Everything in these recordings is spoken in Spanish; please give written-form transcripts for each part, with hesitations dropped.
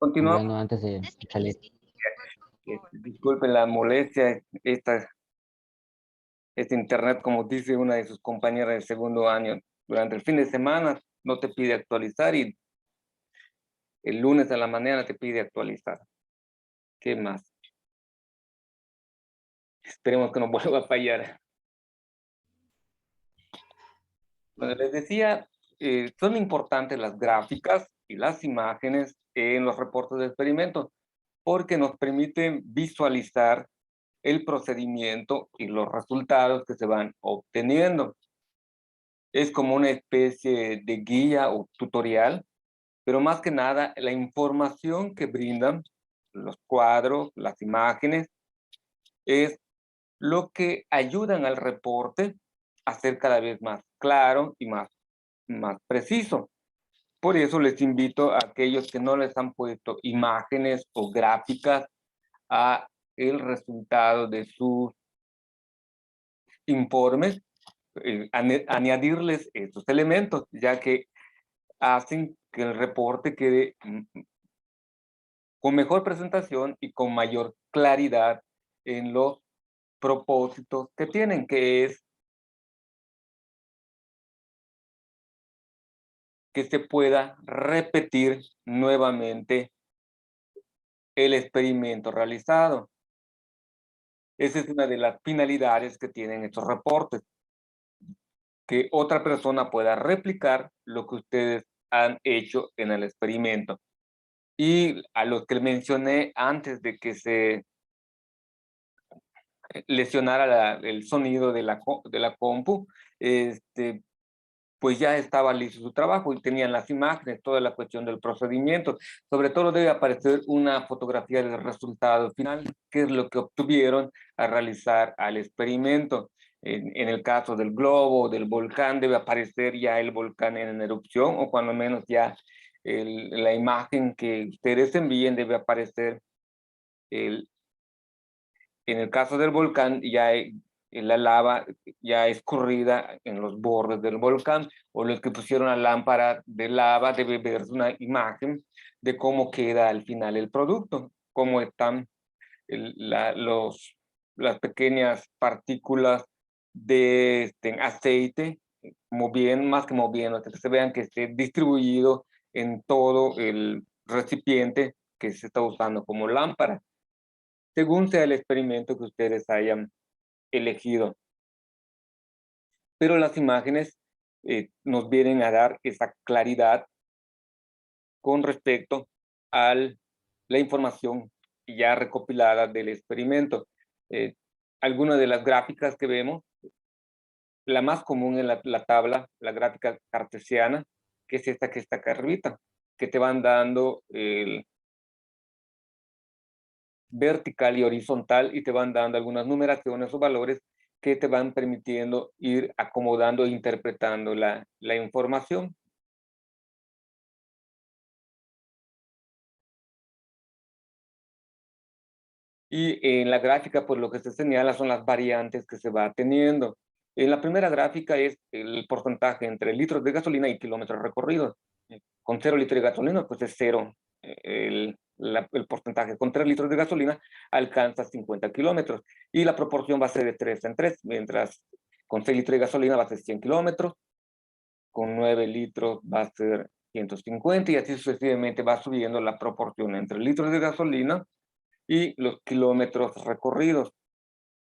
Continuamos. Bueno, antes de salir. Disculpen la molestia, este internet, como dice una de sus compañeras de segundo año, durante el fin de semana no te pide actualizar y el lunes a la mañana te pide actualizar. ¿Qué más? Esperemos que no vuelva a fallar. Bueno, les decía, son importantes las gráficas y las imágenes en los reportes de experimentos porque nos permiten visualizar el procedimiento y los resultados que se van obteniendo. Es como una especie de guía o tutorial, pero más que nada la información que brindan los cuadros, las imágenes, es lo que ayudan al reporte a ser cada vez más claro y más preciso. Por eso les invito a aquellos que no les han puesto imágenes o gráficas a el resultado de sus informes, añadirles estos elementos, ya que hacen que el reporte quede con mejor presentación y con mayor claridad en los propósitos que tienen, que es que se pueda repetir nuevamente el experimento realizado. Esa es una de las finalidades que tienen estos reportes, que otra persona pueda replicar lo que ustedes han hecho en el experimento. Y a los que mencioné antes de que se lesionara el sonido de la compu, pues ya estaba listo su trabajo y tenían las imágenes, toda la cuestión del procedimiento. Sobre todo debe aparecer una fotografía del resultado final, que es lo que obtuvieron al realizar al experimento. En el caso del globo, del volcán, debe aparecer ya el volcán en erupción, o cuando menos ya la imagen que ustedes envíen debe aparecer en el caso del volcán ya la lava ya escurrida en los bordes del volcán, o los que pusieron la lámpara de lava debe verse una imagen de cómo queda al final el producto, cómo están las pequeñas partículas de aceite, más que moviendo, que se vean que esté distribuido en todo el recipiente que se está usando como lámpara, según sea el experimento que ustedes hayan elegido. Pero las imágenes nos vienen a dar esa claridad con respecto a la información ya recopilada del experimento. Algunas de las gráficas que vemos, la más común en la tabla, la gráfica cartesiana, que es esta que está acá arribita, que te van dando el vertical y horizontal y te van dando algunas numeraciones o valores que te van permitiendo ir acomodando e interpretando la información. Y en la gráfica, pues lo que se señala son las variantes que se va teniendo. En la primera gráfica es el porcentaje entre litros de gasolina y kilómetros recorridos. Con 0 litros de gasolina, pues es 0 el porcentaje. Con 3 litros de gasolina alcanza 50 kilómetros. Y la proporción va a ser de 3 en 3, mientras con 6 litros de gasolina va a ser 100 kilómetros, con 9 litros va a ser 150, y así sucesivamente va subiendo la proporción entre litros de gasolina y los kilómetros recorridos.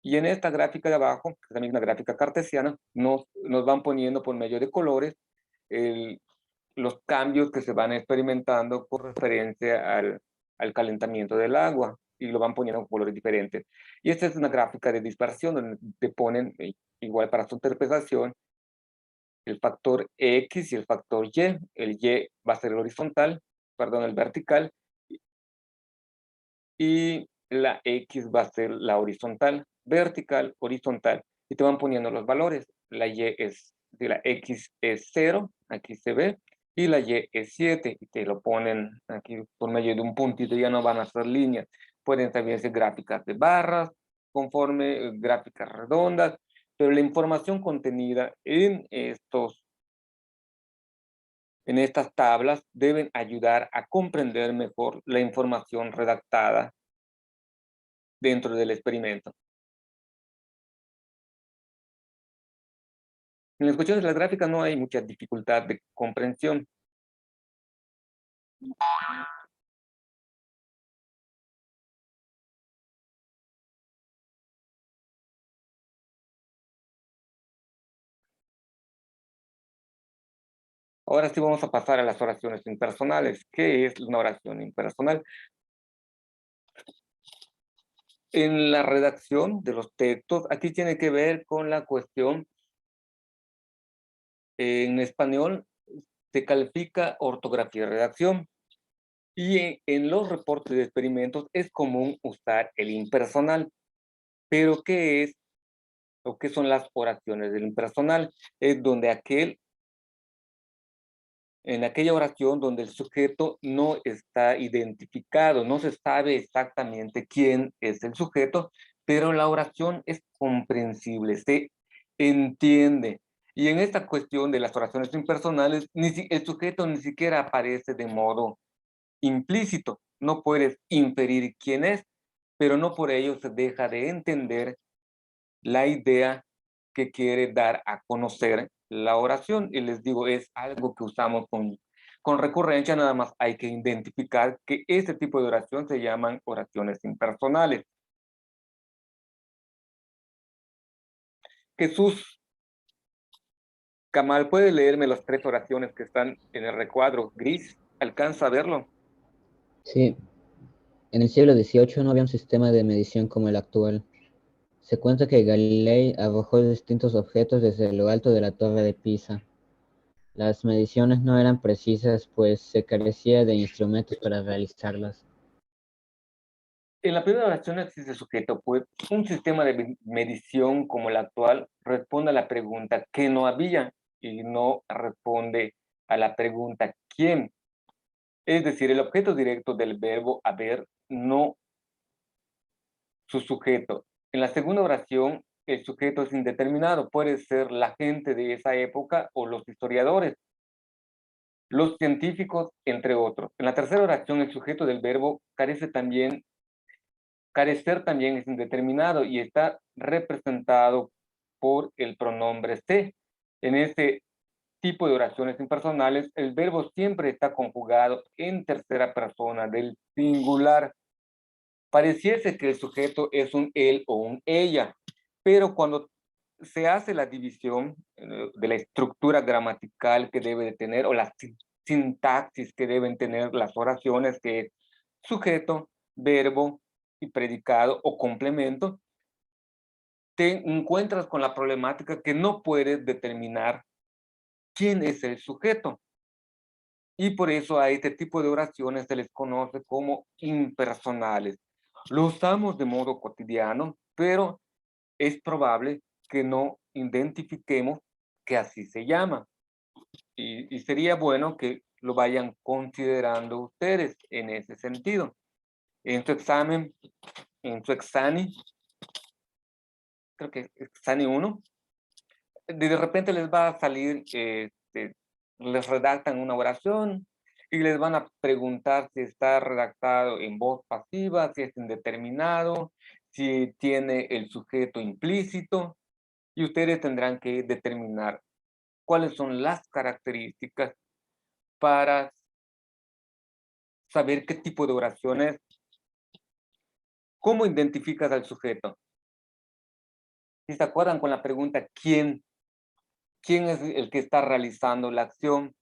Y en esta gráfica de abajo, que es también una gráfica cartesiana, nos van poniendo por medio de colores los cambios que se van experimentando con referencia al calentamiento del agua, y lo van poniendo con colores diferentes. Y esta es una gráfica de dispersión donde te ponen, igual para su interpretación, el factor X y el factor Y. El Y va a ser el horizontal, perdón, el vertical, y la X va a ser la horizontal, vertical, horizontal, y te van poniendo los valores. La X es 0, aquí se ve, y la Y es 7, y te lo ponen aquí por medio de un puntito, ya no van a ser líneas. Pueden también ser gráficas de barras, conforme gráficas redondas, pero la información contenida en En estas tablas deben ayudar a comprender mejor la información redactada dentro del experimento. En las cuestiones de la gráfica no hay mucha dificultad de comprensión. Ahora sí vamos a pasar a las oraciones impersonales. ¿Qué es una oración impersonal? En la redacción de los textos, aquí tiene que ver con la cuestión, en español se califica ortografía y redacción, y en los reportes de experimentos es común usar el impersonal. Pero ¿qué es o qué son las oraciones del impersonal? Es donde en aquella oración donde el sujeto no está identificado, no se sabe exactamente quién es el sujeto, pero la oración es comprensible, se entiende. Y en esta cuestión de las oraciones impersonales, el sujeto ni siquiera aparece de modo implícito. No puedes inferir quién es, pero no por ello se deja de entender la idea que quiere dar a conocer la oración. Y les digo, es algo que usamos con recurrencia, nada más hay que identificar que este tipo de oración se llaman oraciones impersonales. Jesús Kamal, ¿puede leerme las tres oraciones que están en el recuadro gris? ¿Alcanza a verlo? Sí, en el siglo XVIII no había un sistema de medición como el actual. Se cuenta que Galilei arrojó distintos objetos desde lo alto de la torre de Pisa. Las mediciones no eran precisas, pues se carecía de instrumentos para realizarlas. En la primera oración existe sujeto, pues un sistema de medición como el actual responde a la pregunta ¿qué no había? Y no responde a la pregunta ¿quién? Es decir, el objeto directo del verbo haber, no su sujeto. En la segunda oración, el sujeto es indeterminado, puede ser la gente de esa época o los historiadores, los científicos, entre otros. En la tercera oración, el sujeto del verbo carecer también es indeterminado y está representado por el pronombre se. En este tipo de oraciones impersonales, el verbo siempre está conjugado en tercera persona del singular. Pareciese que el sujeto es un él o un ella, pero cuando se hace la división de la estructura gramatical que debe de tener o la sintaxis que deben tener las oraciones, que es sujeto, verbo y predicado o complemento, te encuentras con la problemática que no puedes determinar quién es el sujeto. Y por eso a este tipo de oraciones se les conoce como impersonales. Lo usamos de modo cotidiano, pero es probable que no identifiquemos que así se llama. Y sería bueno que lo vayan considerando ustedes en ese sentido. En su examen, en su exani, creo que es exani 1, de repente les va a salir, les redactan una oración y les van a preguntar si está redactado en voz pasiva, si es indeterminado, si tiene el sujeto implícito, y ustedes tendrán que determinar cuáles son las características para saber qué tipo de oraciones, cómo identificas al sujeto. Si se acuerdan con la pregunta ¿quién es el que está realizando la acción?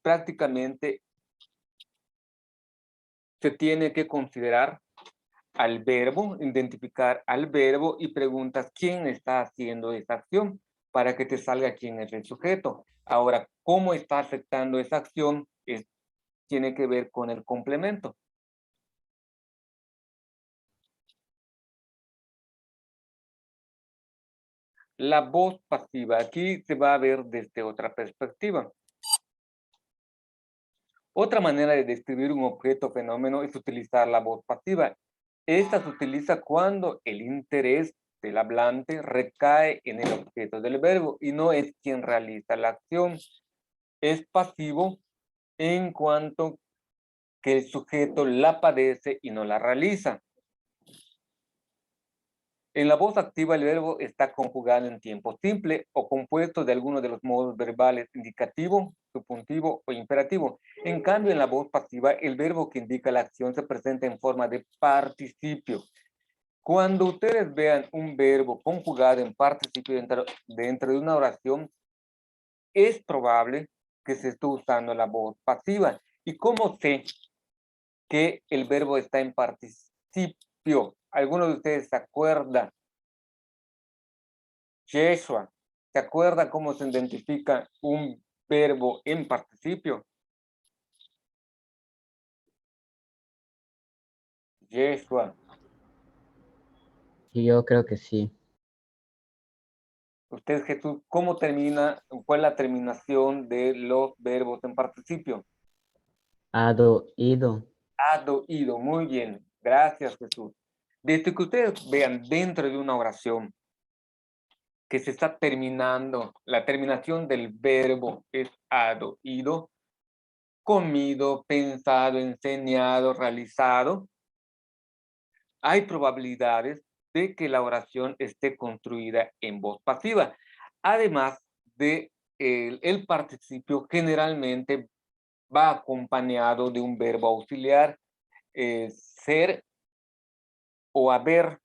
Prácticamente se tiene que considerar al verbo, identificar al verbo y preguntas quién está haciendo esa acción para que te salga quién es el sujeto. Ahora, ¿cómo está afectando esa acción? Tiene que ver con el complemento. La voz pasiva, aquí se va a ver desde otra perspectiva. Otra manera de describir un objeto o fenómeno es utilizar la voz pasiva. Esta se utiliza cuando el interés del hablante recae en el objeto del verbo y no es quien realiza la acción. es pasivo en cuanto que el sujeto la padece y no la realiza. En la voz activa, el verbo está conjugado en tiempo simple o compuesto de alguno de los modos verbales indicativo, subjuntivo o imperativo. En cambio, en la voz pasiva, el verbo que indica la acción se presenta en forma de participio. Cuando ustedes vean un verbo conjugado en participio dentro de una oración, es probable que se esté usando la voz pasiva. ¿Y cómo sé que el verbo está en participio? ¿Alguno de ustedes se acuerda? Yeshua. ¿Se acuerda cómo se identifica un verbo en participio? Yeshua. Y yo creo que sí. Usted, Jesús, ¿cómo termina? ¿Cuál es la terminación de los verbos en participio? Ado, ido. Ado, ido. Muy bien. Gracias, Jesús. Desde que ustedes vean dentro de una oración que se está terminando, la terminación del verbo es ado, ido, comido, pensado, enseñado, realizado, hay probabilidades de que la oración esté construida en voz pasiva. Además de el participio generalmente va acompañado de un verbo auxiliar, ser o haber.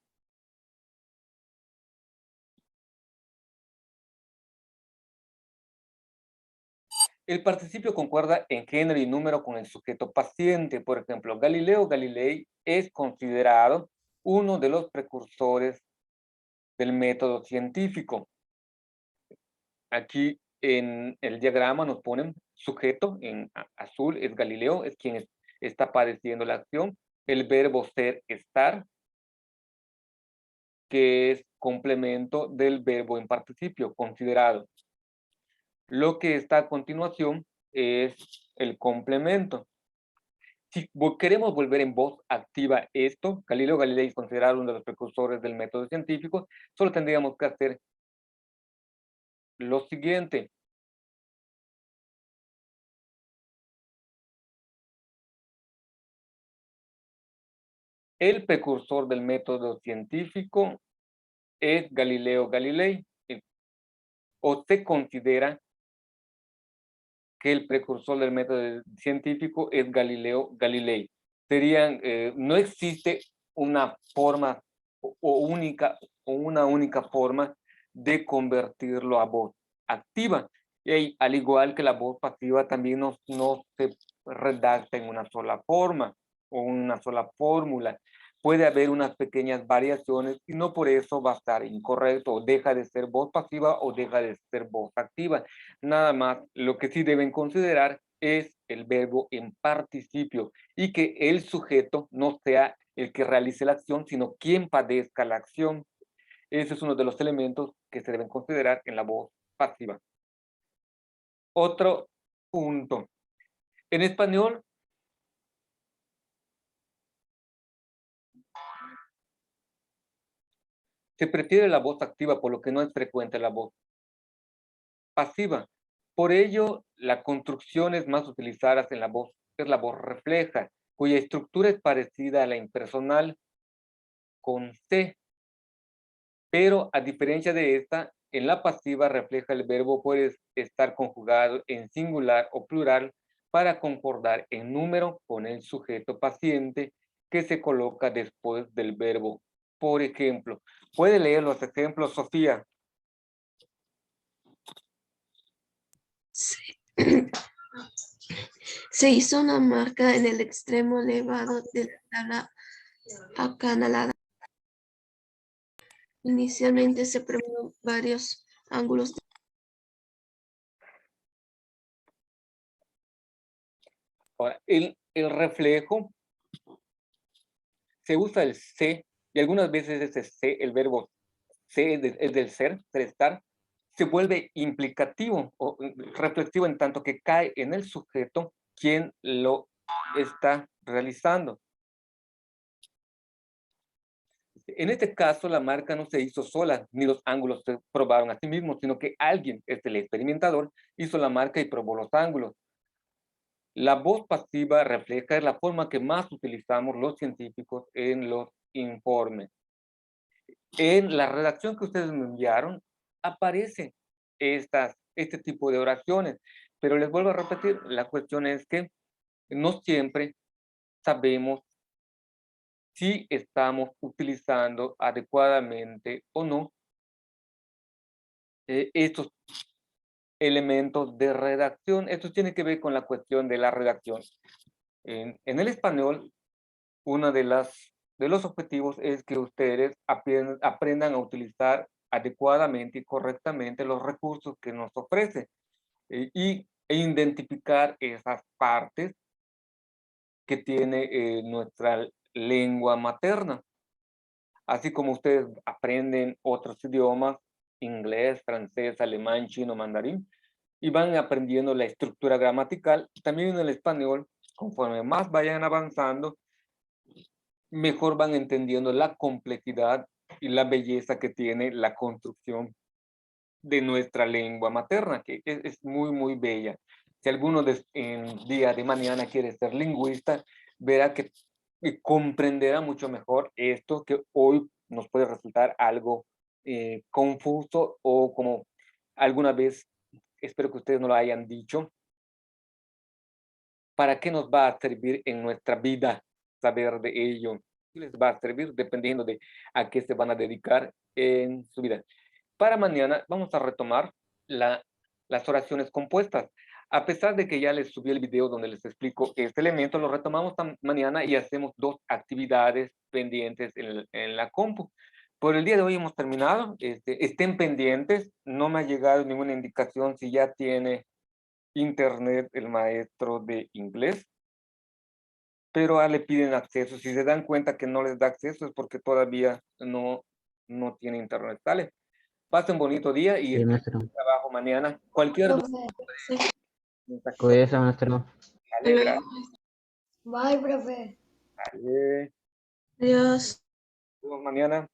El participio concuerda en género y número con el sujeto paciente. Por ejemplo, Galileo Galilei es considerado uno de los precursores del método científico. Aquí en el diagrama nos ponen sujeto, en azul es Galileo, es quien está padeciendo la acción. El verbo ser, estar, que es complemento del verbo en participio, considerado. Lo que está a continuación es el complemento. Si queremos volver en voz activa esto, Galileo Galilei es considerado uno de los precursores del método científico, solo tendríamos que hacer lo siguiente. El precursor del método científico es Galileo Galilei, o se considera que el precursor del método científico es Galileo Galilei. No existe una forma o una única forma de convertirlo a voz activa. Y al igual que la voz pasiva, también no se redacta en una sola forma o una sola fórmula. Puede haber unas pequeñas variaciones y no por eso va a estar incorrecto, o deja de ser voz pasiva o deja de ser voz activa. Nada más, lo que sí deben considerar es el verbo en participio y que el sujeto no sea el que realice la acción, sino quien padezca la acción. Ese es uno de los elementos que se deben considerar en la voz pasiva. Otro punto. En español, se prefiere la voz activa, por lo que no es frecuente la voz pasiva. Por ello, la construcción es más utilizada en la voz, es la voz refleja, cuya estructura es parecida a la impersonal con C, pero a diferencia de esta, en la pasiva refleja el verbo puede estar conjugado en singular o plural para concordar en número con el sujeto paciente que se coloca después del verbo. Por ejemplo, ¿puede leer los ejemplos, Sofía? Sí. Se hizo una marca en el extremo elevado de la tabla acanalada. Inicialmente se previó varios ángulos. Ahora, el reflejo, se usa el se, y algunas veces ese se, el verbo se es del ser, estar, se vuelve implicativo o reflexivo en tanto que cae en el sujeto quien lo está realizando. En este caso, la marca no se hizo sola, ni los ángulos se probaron a sí mismos, sino que alguien, el experimentador, hizo la marca y probó los ángulos. La voz pasiva refleja la forma que más utilizamos los científicos en los informes. En la redacción que ustedes me enviaron, aparece este tipo de oraciones, pero les vuelvo a repetir, la cuestión es que no siempre sabemos si estamos utilizando adecuadamente o no estos elementos de redacción. Esto tiene que ver con la cuestión de la redacción. En el español, uno de los objetivos es que ustedes aprendan a utilizar adecuadamente y correctamente los recursos que nos ofrece e identificar esas partes que tiene nuestra lengua materna. Así como ustedes aprenden otros idiomas, inglés, francés, alemán, chino, mandarín, y van aprendiendo la estructura gramatical, también en el español, conforme más vayan avanzando, mejor van entendiendo la complejidad y la belleza que tiene la construcción de nuestra lengua materna, que es muy, muy bella. Si alguno en día de mañana quiere ser lingüista, verá que comprenderá mucho mejor esto que hoy nos puede resultar algo confuso o como alguna vez, espero que ustedes no lo hayan dicho, ¿para qué nos va a servir en nuestra vida saber de ello? Les va a servir dependiendo de a qué se van a dedicar en su vida. Para mañana vamos a retomar las oraciones compuestas. A pesar de que ya les subí el video donde les explico este elemento, lo retomamos mañana y hacemos 2 actividades pendientes en la compu. Por el día de hoy hemos terminado. Estén pendientes. No me ha llegado ninguna indicación si ya tiene internet el maestro de inglés, pero le piden acceso. Si se dan cuenta que no les da acceso es porque todavía no tiene internet. ¿Sale? Pasen un bonito día y Sí, maestro. trabajo mañana. Cualquier duda. Sí. Cuídese, maestro. Dale, gracias. Bye, profe. Dale. Adiós. Nos vemos mañana.